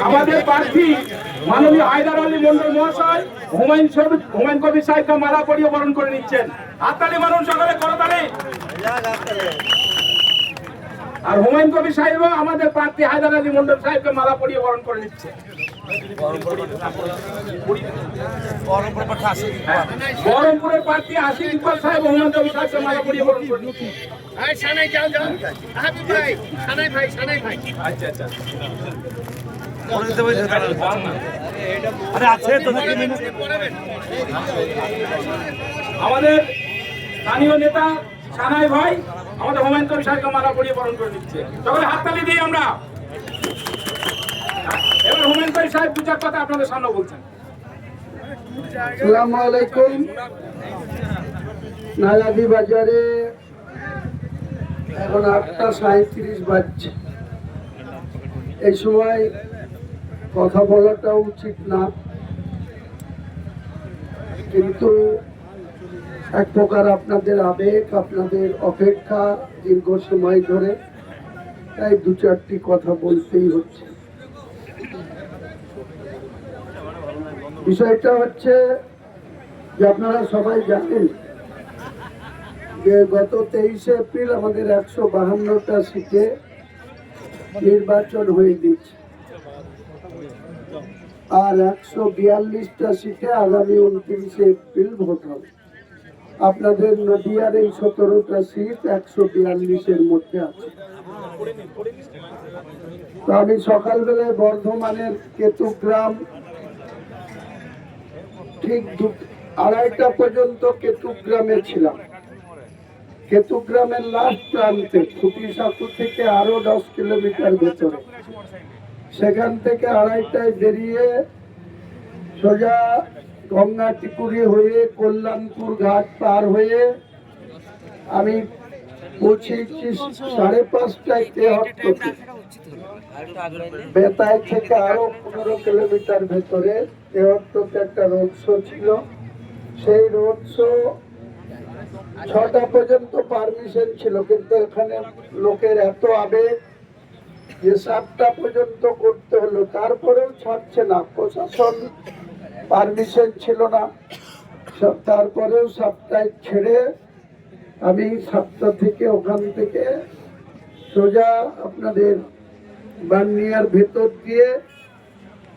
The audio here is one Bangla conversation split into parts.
আমাদের প্রার্থী মাননীয় হায়দার আলী মন্ডল মহাশয় হুমায়ুন কবির সাহেবকে মালা পরিয়ে বরণ করে নিচ্ছেন। হাততালি মারুন সকলে, করতালি। আর হুমায়ুন কবির সাহেব আমাদের প্রার্থী হায়দার আলী মন্ডল সাহেবকে মালা পরিয়ে বরণ করে নিচ্ছে। বহরমপুরের প্রার্থী আশিক ইকবাল সাহেব হুমায়ুন কবির সাহেবকে মালা পরিয়ে বরণ করে নিচ্ছে। আমাদের স্থানীয় নেতা সানাই ভাই আমাদের হুমায়ুন কবির সাহেবকে মালা পরিয়ে বরণ করে দিচ্ছে। সকলে হাততালি দিই আমরা। এবার হুমায়ুন কবির সাহেব দু চার কথা আপনাদের সামনে বলছেন। আসসালামু আলাইকুম। নালাদি বাজারে এখন 8:37 বাজছে। এই সময় কথা বলাটা উচিত না, কিন্তু এক প্রকার আপনাদের আবেগ, আপনাদের অপেক্ষা দীর্ঘ সময় ধরে, তাই দু চারটি কথা বলতেই হচ্ছে। বিষয়টা হচ্ছে যে আপনারা সবাই জানেন যে গত 23 এপ্রিল আমাদের 152টা সিটে নির্বাচন হয়ে গেছে, আর 142টা সিটে আগামী 29 এপ্রিল ভোট হবে। আপনাদের নদিয়ার এই 17টা সিট 142-এর মধ্যে আছে। তো আমি সকালবেলায় বর্ধমানের কেতুগ্রাম ঠিক 2:30টা পর্যন্ত কেতুগ্রামে ছিলাম। কেতুগ্রামের লাস্ট প্রান্তে খুঁটিসাঁকু থেকে আরো 10 কিলোমিটার ভেতরে, সেখান থেকে 2:30টায় বেরিয়ে সোজা গঙ্গাটিপুরি হয়ে কল্যাণপুর ঘাট পার হয়ে আমি পৌঁছেছি 5:30টায় তেহট্টতে। বেতায় থেকে আরো 15 কিলোমিটার ভেতরে তেহট্টতে একটা রোড শো ছিল। সেই রোড শো 6টা পর্যন্ত পারমিশন ছিল, কিন্তু এখানে লোকের এত আবেগ যে 7টা পর্যন্ত করতে হলো। তারপরেও ছাড়ছে না, প্রশাসন পারমিশন ছিল না। তারপরেও 7টায় ছেড়ে আমি 7টা থেকে ওখান থেকে সোজা আপনাদের বানিয়ার ভেতর দিয়ে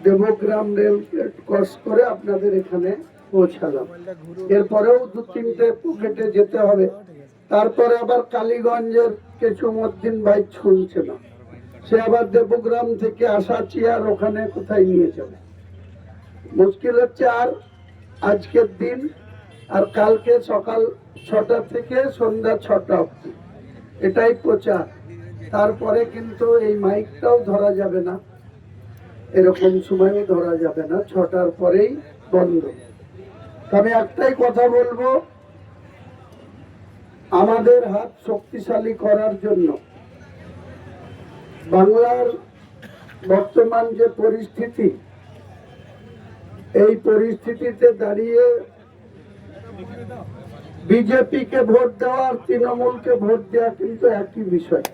দেবগ্রাম রেল ক্রস করে আপনাদের এখানে পৌঁছালাম। এরপরেও 2-3টে পকেটে যেতে হবে। তারপরে আবার কালীগঞ্জের কেচুমুদ্দিন ভাই শুনছে না, সে আবার দেবগ্রাম থেকে আসাচিয়ার ওখানে কোথায় নিয়ে যাবে। মুশকিল হচ্ছে আর আজকের দিন আর কালকে সকাল 6টা থেকে সন্ধ্যা 6টা অবধি এটাই প্রচার। তারপরে কিন্তু এই মাইকটাও ধরা যাবে না, এরকম সময়ও ধরা যাবে না, 6টার পরেই বন্ধ। আমি একটাই কথা বলবো, আমাদের হাত শক্তিশালী করার জন্য বাংলার বর্তমান যে পরিস্থিতি, এই পরিস্থিতিতে দাঁড়িয়ে বিজেপিকে ভোট দেওয়া আর তৃণমূলকে ভোট দেওয়া কিন্তু একই বিষয়।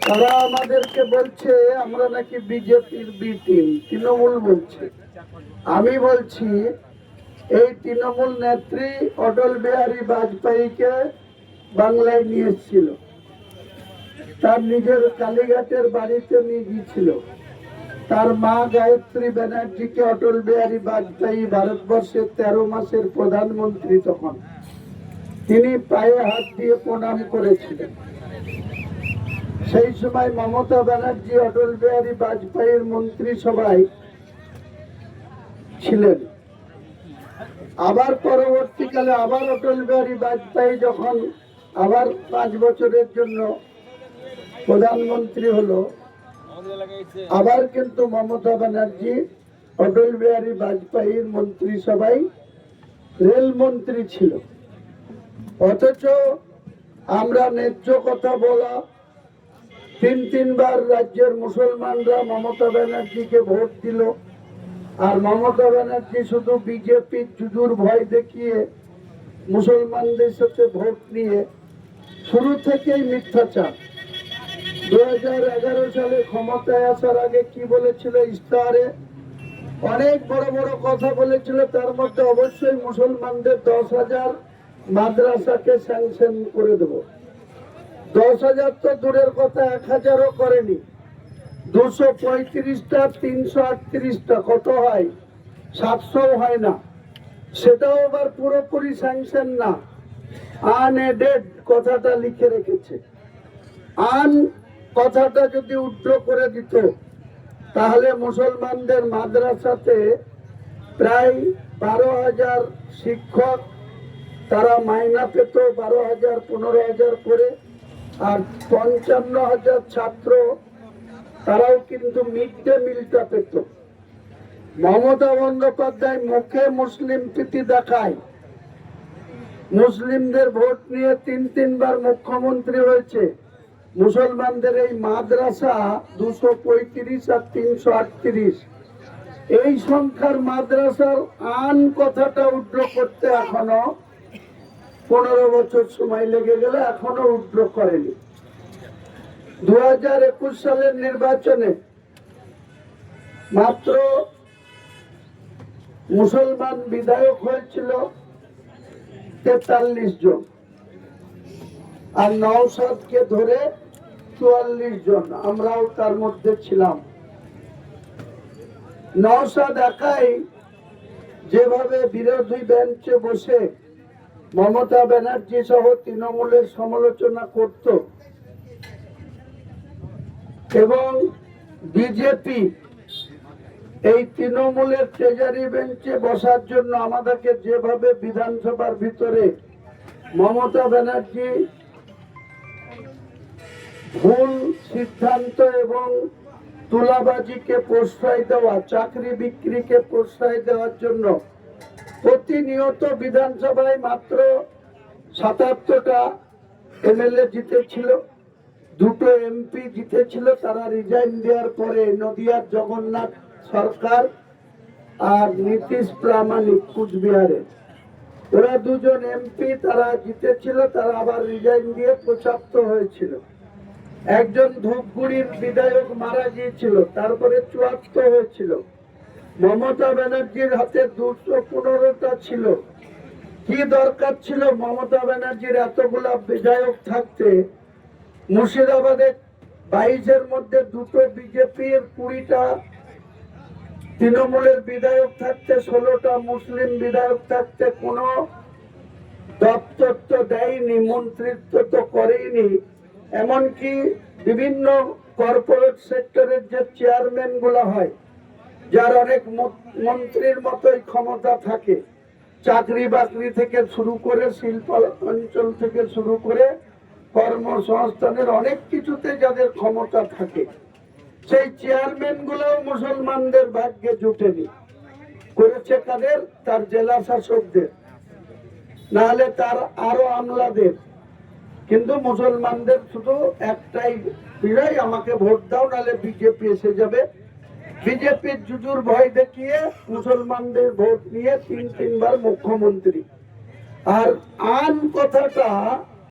তারা আমাদেরকে বলছে আমরা নাকি বিজেপির বি টিম, তৃণমূল বলছে। আমি বলছি এই তৃণমূল নেত্রী অটল বিহারী বাজপেয়ীকে বাংলায় নিয়ে এসেছিল, তার নিজের কালীঘাটের বাড়িতে নিয়ে গিয়েছিল। তার মা গায়ত্রী ব্যানার্জিকে অটল বিহারী বাজপেয়ী ভারতবর্ষের 13 মাসের প্রধানমন্ত্রী, তখন তিনি পায়ে হাত দিয়ে প্রণাম করেছিলেন। সেই সময় মমতা ব্যানার্জি অটল বিহারী বাজপেয়ীর মন্ত্রিসভায় ছিলেন। আবার পরবর্তীকালে আবার অটল বিহারী বাজপেয়ী যখন আবার 5 বছরের জন্য প্রধানমন্ত্রী হলো, আবার কিন্তু মমতা ব্যানার্জি অটল বিহারী বাজপেয়ীর মন্ত্রিসভায় রেলমন্ত্রী ছিল। অথচ আমরা ন্যায্য কথা বলা 3বার রাজ্যের মুসলমানরা মমতা ব্যানার্জিকে ভোট দিল, আর মমতা ব্যানার্জি শুধু বিজেপির জুজুর ভয় দেখিয়ে মুসলমানদের সাথে ভোট নিয়ে শুরু থেকেই মিথ্যাচার। 2011 সালে ক্ষমতায় আসার আগে কি বলেছিল ইস্তাহারে? অনেক বড় বড় কথা বলেছিল, তার মধ্যে অবশ্যই মুসলমানদের 10,000 মাদ্রাসাকে স্যাংশন করে দেব। 10,000 তো দূরের কথা, 1,000ও করেনি। 235টা, 338টা, কত হয়? 700 হয় না। সেটাও আবার পুরোপুরি স্যাংশন না, আনএডেড কথাটা লিখে রেখেছে। আন কথাটা যদি উল্টো করে দিত তাহলে মুসলমানদের মাদ্রাসাতে প্রায় 12,000 শিক্ষক, তারা মাইনা পেত 12,000, 15,000 করে, আর 55,000 ছাত্র, তারাও কিন্তু মিড ডে মিলটা পেত। মমতা বন্দ্যোপাধ্যায় মুখে মুসলিম প্রীতি দেখায়, মুসলিমদের ভোট নিয়ে 3-3বার মুখ্যমন্ত্রী হয়েছে। মুসলমানদের এই মাদ্রাসা 235 আর 338, এই সংখ্যার মাদ্রাসার আন কথাটা উড্র করতে এখনো 15 বছর সময় লেগে গেলে এখনো উড্র করেনি। 2021 সালের নির্বাচনে মাত্র মুসলমান বিধায়ক হয়েছিল 43 জন, আর নওশাদকে ধরে 44 জন, আমরাও তার মধ্যে ছিলাম। নওশাদ একাই যেভাবে বিরোধী বেঞ্চে বসে মমতা ব্যানার্জি সহ তৃণমূলের সমালোচনা করত, এবং বিজেপি এই তৃণমূলের ট্রেজারি বেঞ্চে বসার জন্য আমাদেরকে যেভাবে বিধানসভার ভিতরে মমতা ব্যানার্জি ভুল সিদ্ধান্ত এবং তুলাবাজিকে প্রশ্রয় দেওয়া, চাকরি বিক্রিকে প্রশ্রয় দেওয়ার জন্য প্রতিনিয়ত বিধানসভায় মাত্র 77টা এমএলএ জিতেছিল, 2টো এমপি জিতেছিল। তারা রিজাইন দেওয়ার পরে নদিয়ার জগন্নাথ সরকার আর নীতিশ প্রামাণিক কুচবিহারে, ওরা 2 জন এমপি তারা জিতেছিল, তারা আবার রিজাইন দিয়ে 75 হয়েছিল। একজন ধূপগুড়ির বিধায়ক মারা গিয়েছিল, তারপরে 74 হয়েছিল। মমতা ব্যানার্জির হাতে 215টা ছিল। কি দরকার ছিল মমতা ব্যানার্জির এতগুলা বিধায়ক থাকতে? মুর্শিদাবাদে 22-এর মধ্যে 2টো বিজেপির, 20টা তৃণমূলের বিধায়ক থাকতে, 16টা মুসলিম বিধায়ক থাকতে কোনো দপ্তর তো দেয়নি, মন্ত্রিত্ব তো করেইনি। এমনকি বিভিন্ন কর্পোরেট সেক্টরের যে চেয়ারম্যান গুলা হয়, যার অনেক মন্ত্রীর মতোই ক্ষমতা থাকে, চাকরি বাকরি থেকে শুরু করে শিল্প অঞ্চল থেকে শুরু করে কর্মসংস্থানের অনেক কিছুতে যাদের ক্ষমতা থাকে, সেই চেয়ারম্যান গুলোও মুসলমানদের ভাগ্যে জুটেনি। করেছে কাদের? তার জেলা শাসকদের, নাহলে তার আরো আমলাদের। কিন্তু মুসলমানদের শুধু একটাই বিজয়, আমাকে ভোট দাও নাহলে বিজেপি এসে যাবে। বিজেপির জুজুর ভয় দেখিয়ে মুসলমানদের ভোট নিয়ে 3-3বার মুখ্যমন্ত্রী। আর আন কথাটা